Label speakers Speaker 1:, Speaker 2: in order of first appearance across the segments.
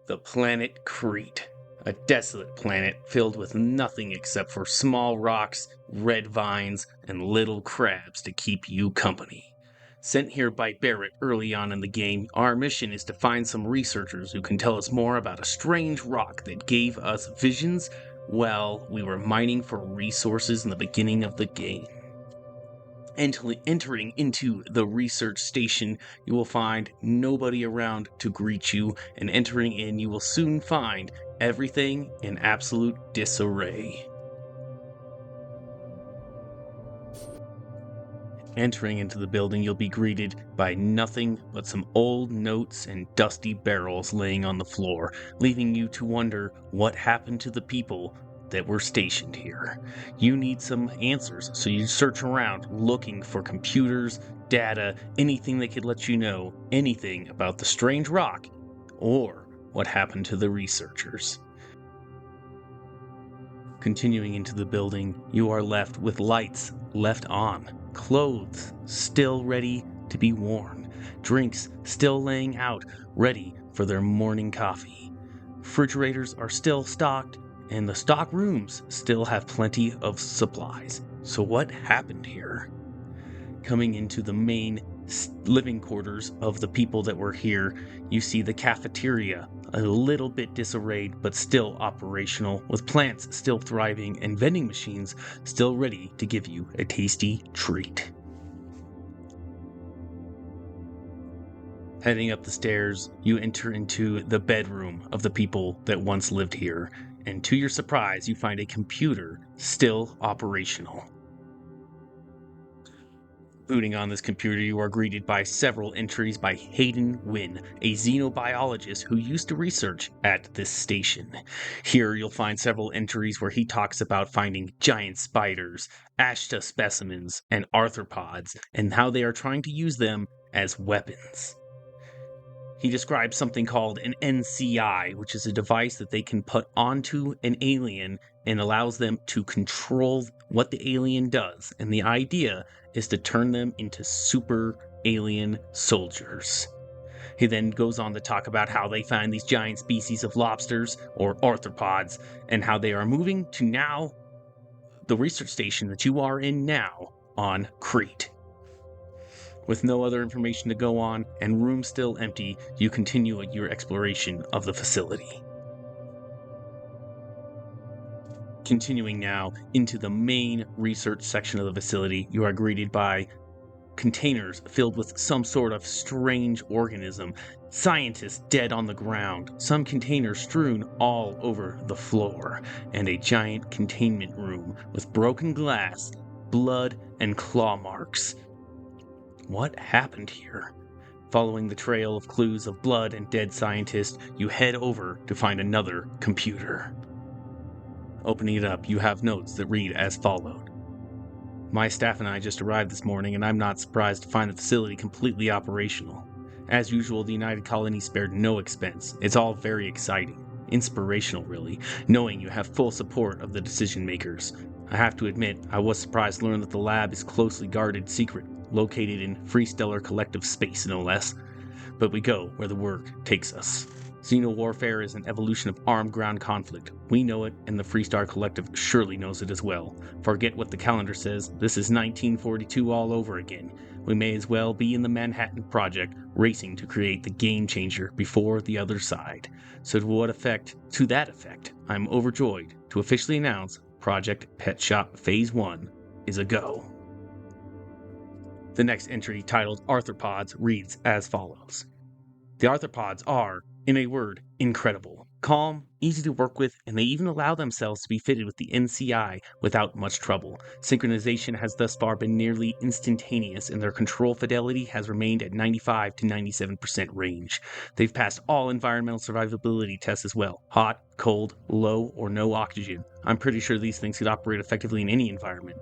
Speaker 1: The Planet Creet, a desolate planet filled with nothing except for small rocks, red vines, and little crabs to keep you company. Sent here by Barrett early on in the game, our mission is to find some researchers who can tell us more about a strange rock that gave us visions while we were mining for resources in the beginning of the game. Entering into the research station, you will find nobody around to greet you, and entering in, you will soon find everything in absolute disarray. Entering into the building, you'll be greeted by nothing but some old notes and dusty barrels laying on the floor, leaving you to wonder what happened to the people that were stationed here. You need some answers, so you search around looking for computers, data, anything that could let you know anything about the strange rock or what happened to the researchers. Continuing into the building, you are left with lights left on, clothes still ready to be worn, drinks still laying out, ready for their morning coffee. Refrigerators are still stocked, and the stock rooms still have plenty of supplies. So what happened here? Coming into the main living quarters of the people that were here, you see the cafeteria, a little bit disarrayed but still operational, with plants still thriving and vending machines still ready to give you a tasty treat. Heading up the stairs, you enter into the bedroom of the people that once lived here, and to your surprise, you find a computer still operational. Booting on this computer, you are greeted by several entries by Hayden Wynn, a xenobiologist who used to research at this station. Here you'll find several entries where he talks about finding giant spiders, Ashta specimens, and arthropods, and how they are trying to use them as weapons. He describes something called an NCI, which is a device that they can put onto an alien and allows them to control what the alien does. And the idea is to turn them into super alien soldiers. He then goes on to talk about how they find these giant species of lobsters or arthropods and how they are moving to now the research station that you are in now on Crete. With no other information to go on and room still empty, you continue your exploration of the facility. Continuing now into the main research section of the facility, you are greeted by containers filled with some sort of strange organism, scientists dead on the ground, some containers strewn all over the floor, and a giant containment room with broken glass, blood, and claw marks. What happened here? Following the trail of clues of blood and dead scientists, you head over to find another computer. Opening it up, you have notes that read as followed. My staff and I just arrived this morning, and I'm not surprised to find the facility completely operational. As usual, the United Colony spared no expense. It's all very exciting. Inspirational, really, knowing you have full support of the decision makers. I have to admit, I was surprised to learn that the lab is closely guarded secret, located in Free Stellar Collective space, no less. But we go where the work takes us. Xeno-warfare is an evolution of armed ground conflict. We know it, and the Freestar Collective surely knows it as well. Forget what the calendar says, this is 1942 all over again. We may as well be in the Manhattan Project, racing to create the game changer before the other side. So to that effect, I'm overjoyed to officially announce Project Pet Shop Phase 1 is a go. The next entry, titled Arthropods, reads as follows. The arthropods are, in a word, incredible. Calm, easy to work with, and they even allow themselves to be fitted with the NCI without much trouble. Synchronization has thus far been nearly instantaneous, and their control fidelity has remained at 95 to 97% range. They've passed all environmental survivability tests as well. Hot, cold, low, or no oxygen. I'm pretty sure these things could operate effectively in any environment.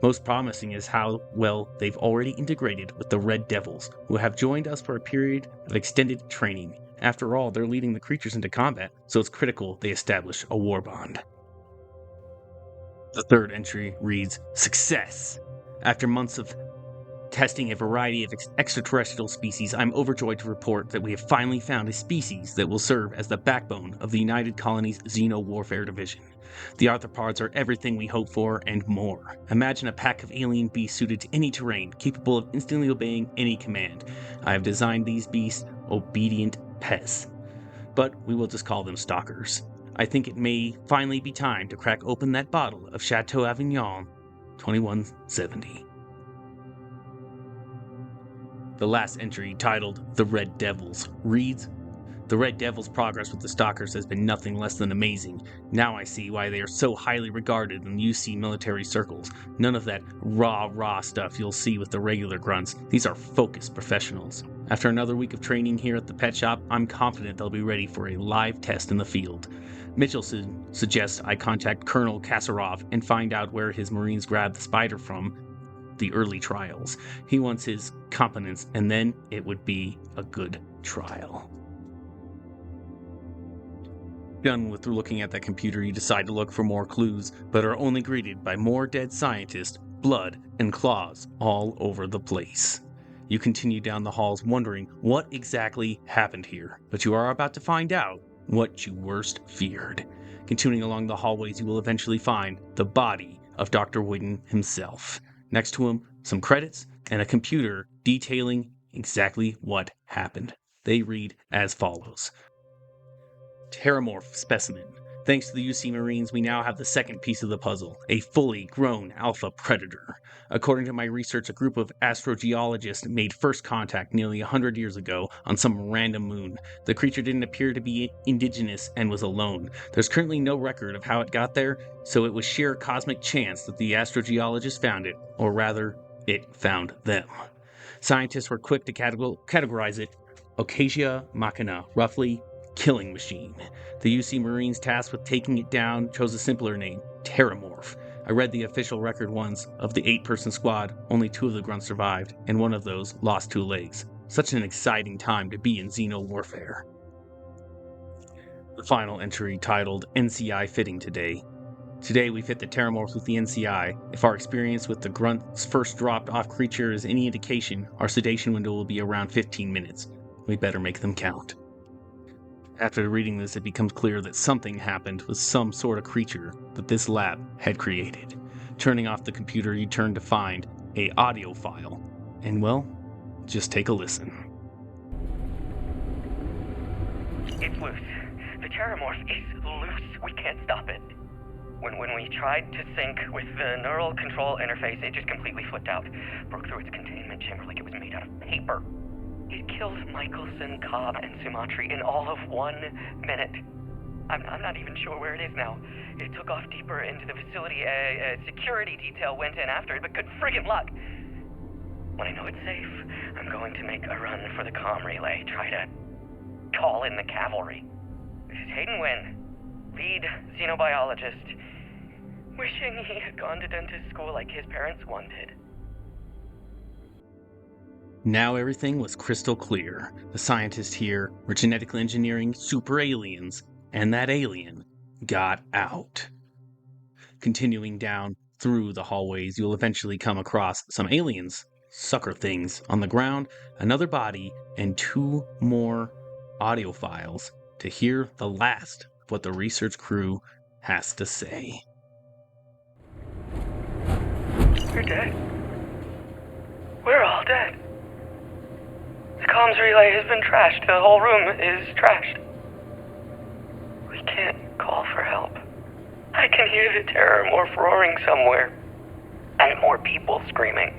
Speaker 1: Most promising is how well they've already integrated with the Red Devils, who have joined us for a period of extended training. After all, they're leading the creatures into combat, so it's critical they establish a war bond. The third entry reads, Success! After months of Testing a variety of extraterrestrial species, I'm overjoyed to report that we have finally found a species that will serve as the backbone of the United Colony's Xeno-Warfare Division. The arthropods are everything we hope for and more. Imagine a pack of alien beasts suited to any terrain, capable of instantly obeying any command. I have designed these beasts obedient pests, but we will just call them stalkers. I think it may finally be time to crack open that bottle of Chateau Avignon 2170. The last entry, titled The Red Devils, reads, "The Red Devils' progress with the Stalkers has been nothing less than amazing. Now I see why they are so highly regarded in UC military circles. None of that rah-rah stuff you'll see with the regular grunts. These are focused professionals. After another week of training here at the pet shop, I'm confident they'll be ready for a live test in the field. Mitchelson suggests I contact Colonel Kasarov and find out where his Marines grabbed the spider from the early trials. He wants his competence, and then it would be a good trial." Done with looking at that computer, you decide to look for more clues, but are only greeted by more dead scientists, blood, and claws all over the place. You continue down the halls wondering what exactly happened here, but you are about to find out what you worst feared. Continuing along the hallways, you will eventually find the body of Dr. Whitten himself. Next to him, some credits and a computer detailing exactly what happened. They read as follows. Terramorph specimen. Thanks to the UC Marines, we now have the second piece of the puzzle, a fully grown alpha predator. According to my research, a group of astrogeologists made first contact nearly 100 years ago on some random moon. The creature didn't appear to be indigenous and was alone. There's currently no record of how it got there, so it was sheer cosmic chance that the astrogeologists found it, or rather, it found them. Scientists were quick to categorize it Occasia Machina, roughly killing machine. The UC Marines tasked with taking it down chose a simpler name, Terramorph. I read the official record once. Of the 8-person squad, only 2 of the grunts survived, and one of those lost 2 legs. Such an exciting time to be in Xeno-Warfare. The final entry, titled NCI Fitting Today. Today we fit the Terramorphs with the NCI. If our experience with the grunt's first dropped off creature is any indication, our sedation window will be around 15 minutes. We better make them count. After reading this, it becomes clear that something happened with some sort of creature that this lab had created. Turning off the computer, you turn to find a audio file. And well, just take a listen.
Speaker 2: It's loose. The Terramorph is loose. We can't stop it. When we tried to sync with the neural control interface, it just completely flipped out. Broke through its containment chamber like it was made out of paper. It killed Michelson, Cobb, and Sumatri in all of 1 minute. I'm not even sure where it is now. It took off deeper into the facility. A security detail went in after it, but good friggin' luck. When I know it's safe, I'm going to make a run for the comm relay. Try to call in the cavalry. This is Hayden Wynn, lead xenobiologist. Wishing he had gone to dentist school like his parents wanted.
Speaker 1: Now everything was crystal clear. The scientists here were genetically engineering super aliens, and that alien got out. Continuing down through the hallways, you'll eventually come across some aliens, sucker things, on the ground, another body, and 2 more audio files to hear the last of what the research crew has to say.
Speaker 2: We're dead. We're all dead. The comms relay has been trashed. The whole room is trashed. We can't call for help. I can hear the Terramorph roaring somewhere. And more people screaming.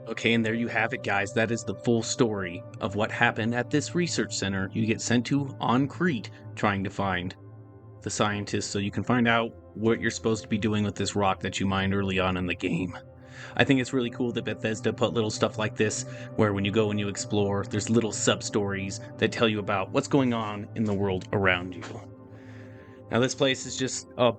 Speaker 1: Okay, and there you have it, guys. That is the full story of what happened at this research center you get sent to on Creet, trying to find the scientists so you can find out what you're supposed to be doing with this rock that you mined early on in the game. I think it's really cool that Bethesda put little stuff like this, where when you go and you explore, there's little sub-stories that tell you about what's going on in the world around you. Now, this place is just a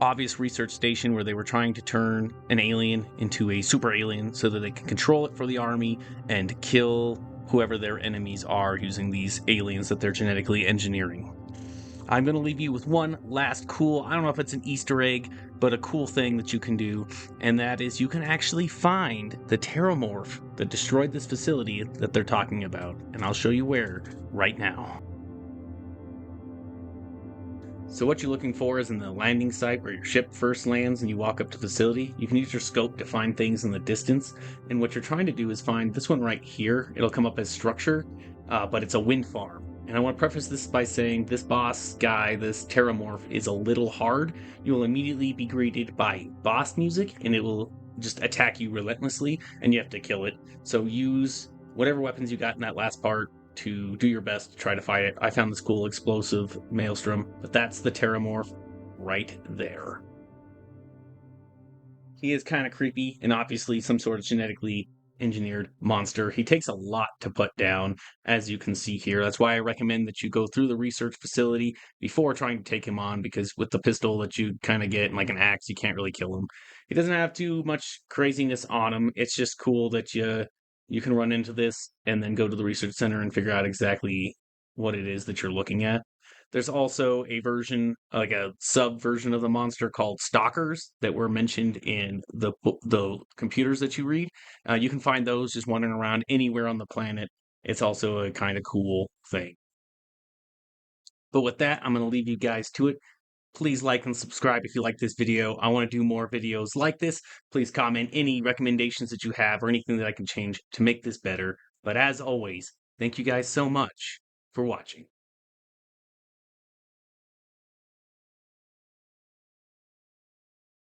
Speaker 1: obvious research station where they were trying to turn an alien into a super alien so that they can control it for the army and kill whoever their enemies are using these aliens that they're genetically engineering. I'm going to leave you with one last cool, I don't know if it's an Easter egg, but a cool thing that you can do, and that is you can actually find the Terramorph that destroyed this facility that they're talking about, and I'll show you where right now. So what you're looking for is in the landing site where your ship first lands and you walk up to the facility. You can use your scope to find things in the distance, and what you're trying to do is find this one right here. It'll come up as structure, but it's a wind farm. And I want to preface this by saying this boss guy, this Terramorph, is a little hard. You will immediately be greeted by boss music, and it will just attack you relentlessly, and you have to kill it. So use whatever weapons you got in that last part to do your best to try to fight it. I found this cool explosive maelstrom, but that's the Terramorph right there. He is kind of creepy and obviously some sort of genetically engineered monster. He takes a lot to put down, as you can see here. That's why I recommend that you go through the research facility before trying to take him on, because with the pistol that you kind of get and like an axe, you can't really kill him. He doesn't have too much craziness on him. It's just cool that you can run into this and then go to the research center and figure out exactly what it is that you're looking at. There's also a version, like a sub version of the monster called stalkers that were mentioned in the computers that you read. You can find those just wandering around anywhere on the planet. It's also a kind of cool thing. But with that, I'm going to leave you guys to it. Please like and subscribe if you like this video. I want to do more videos like this. Please comment any recommendations that you have or anything that I can change to make this better. But as always, thank you guys so much for watching.